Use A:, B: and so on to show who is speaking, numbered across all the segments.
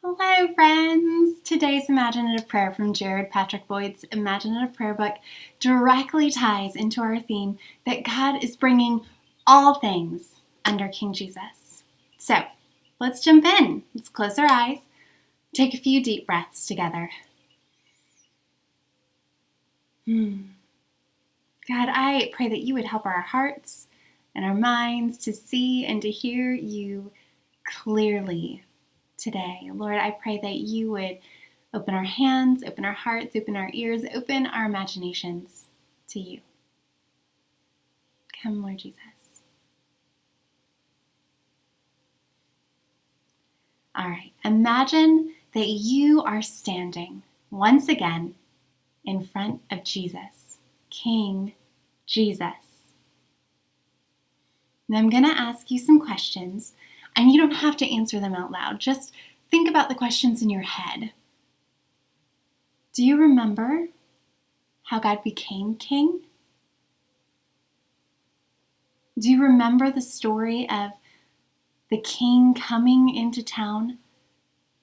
A: Hello, friends! Today's imaginative prayer from Jared Patrick Boyd's Imaginative Prayer Book directly ties into our theme that God is bringing all things under King Jesus. So, let's jump in. Let's close our eyes, take a few deep breaths together. God, I pray that you would help our hearts and our minds to see and to hear you clearly today. Lord, I pray that you would open our hands, open our hearts, open our ears, open our imaginations to you. Come, Lord Jesus. All right, imagine that you are standing once again in front of Jesus, King Jesus. And I'm going to ask you some questions, and you don't have to answer them out loud. Just think about the questions in your head. Do you remember how God became king? Do you remember the story of the king coming into town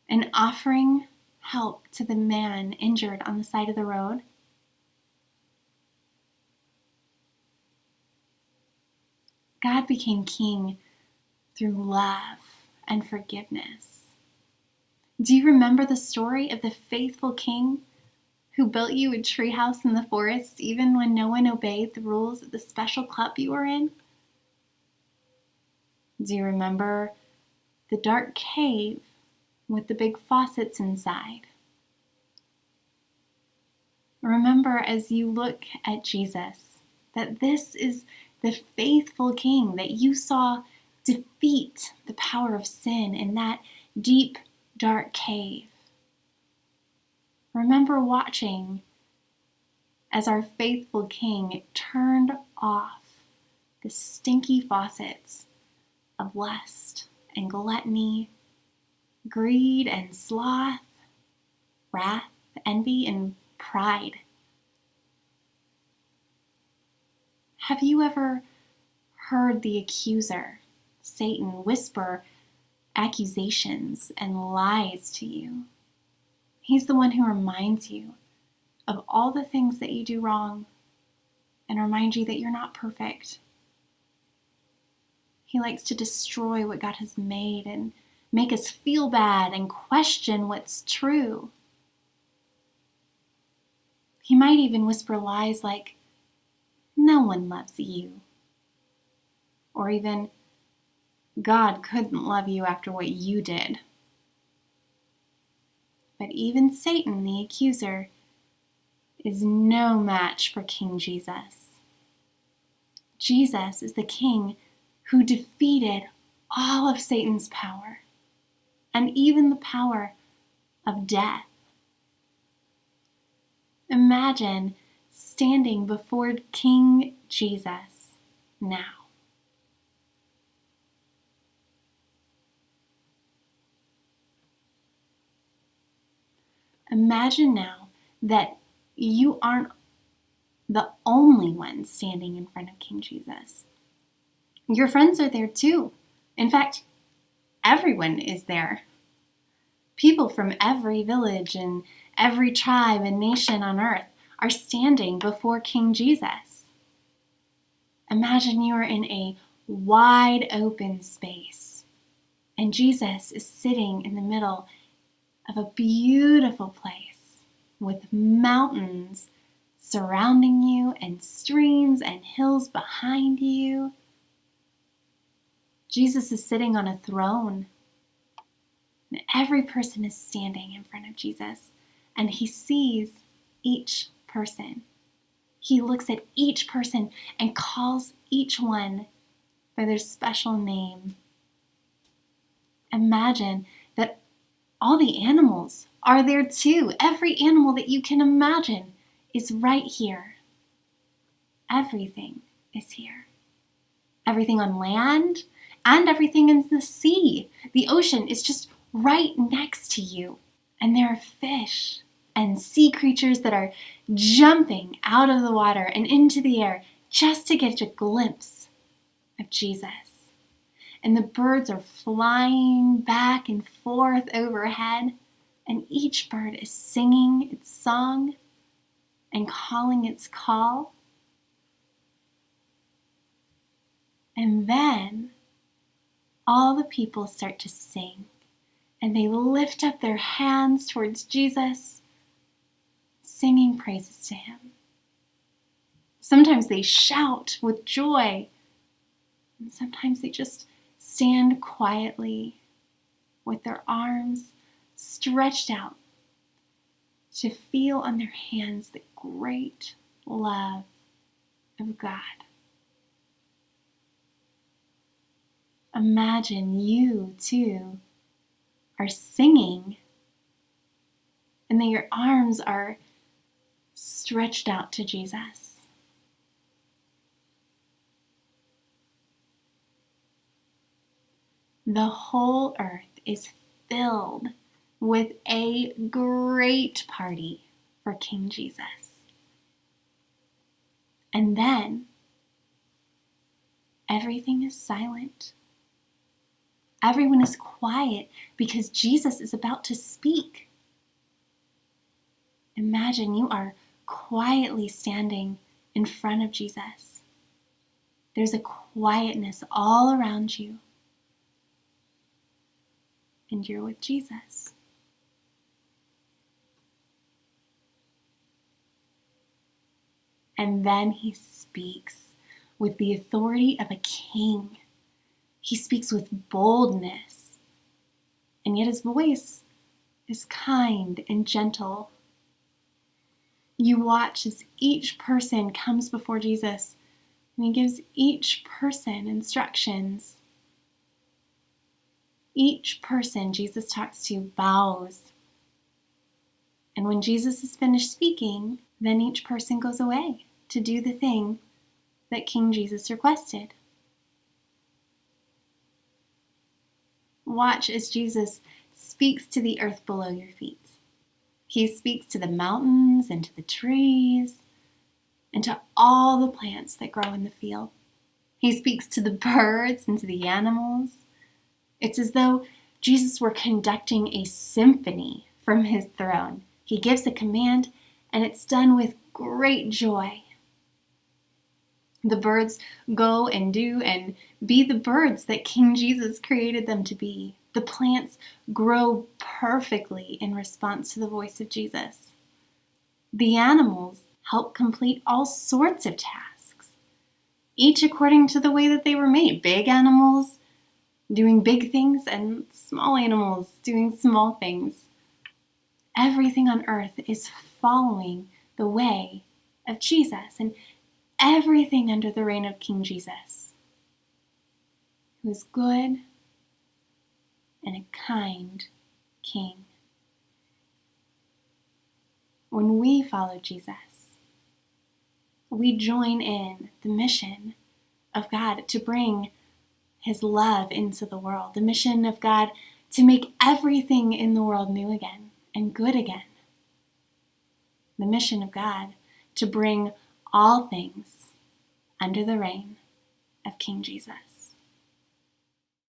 A: and offering help to the man injured on the side of the road? God became king through love and forgiveness. Do you remember the story of the faithful king who built you a treehouse in the forest even when no one obeyed the rules of the special club you were in? Do you remember the dark cave with the big faucets inside? Remember, as you look at Jesus, that this is the faithful king that you saw defeat the power of sin in that deep, dark cave. Remember watching as our faithful king turned off the stinky faucets of lust and gluttony, greed and sloth, wrath, envy, and pride. Have you ever heard the accuser, Satan, whisper accusations and lies to you? He's the one who reminds you of all the things that you do wrong and remind you that you're not perfect. He likes to destroy what God has made and make us feel bad and question what's true. He might even whisper lies like, "No one loves you," or even, "God couldn't love you after what you did." But even Satan, the accuser, is no match for King Jesus. Jesus is the king who defeated all of Satan's power and even the power of death. Imagine standing before King Jesus now. Imagine now that you aren't the only one standing in front of King Jesus. Your friends are there too. In fact, everyone is there. People from every village and every tribe and nation on earth are standing before King Jesus. Imagine you're in a wide open space, and Jesus is sitting in the middle of a beautiful place with mountains surrounding you and streams and hills behind you. Jesus is sitting on a throne, and every person is standing in front of Jesus, and he sees each person. He looks at each person and calls each one by their special name. Imagine that all the animals are there too. Every animal that you can imagine is right here. Everything is here. Everything on land and everything in the sea. The ocean is just right next to you. And there are fish and sea creatures that are jumping out of the water and into the air just to get a glimpse of Jesus. and the birds are flying back and forth overhead, and each bird is singing its song and calling its call. And then all the people start to sing, and they lift up their hands towards Jesus, singing praises to him. Sometimes they shout with joy, and sometimes they just stand quietly with their arms stretched out to feel on their hands the great love of God. Imagine you too are singing and that your arms are stretched out to Jesus. The whole earth is filled with a great party for King Jesus. And then everything is silent. Everyone is quiet because Jesus is about to speak. Imagine you are quietly standing in front of Jesus. There's a quietness all around you. And you're with Jesus. And then he speaks with the authority of a king. He speaks with boldness, and yet his voice is kind and gentle. You watch as each person comes before Jesus, and he gives each person instructions. Each person Jesus talks to bows. And when Jesus is finished speaking, then each person goes away to do the thing that King Jesus requested. Watch as Jesus speaks to the earth below your feet. He speaks to the mountains and to the trees and to all the plants that grow in the field. He speaks to the birds and to the animals. It's as though Jesus were conducting a symphony from his throne. He gives a command, and it's done with great joy. The birds go and do and be the birds that King Jesus created them to be. The plants grow perfectly in response to the voice of Jesus. The animals help complete all sorts of tasks, each according to the way that they were made. Big animals doing big things and small animals doing small things. Everything on earth is following the way of Jesus, and everything under the reign of King Jesus, who is good and a kind king. When we follow Jesus, we join in the mission of God to bring his love into the world, the mission of God to make everything in the world new again and good again, the mission of God to bring all things under the reign of King Jesus.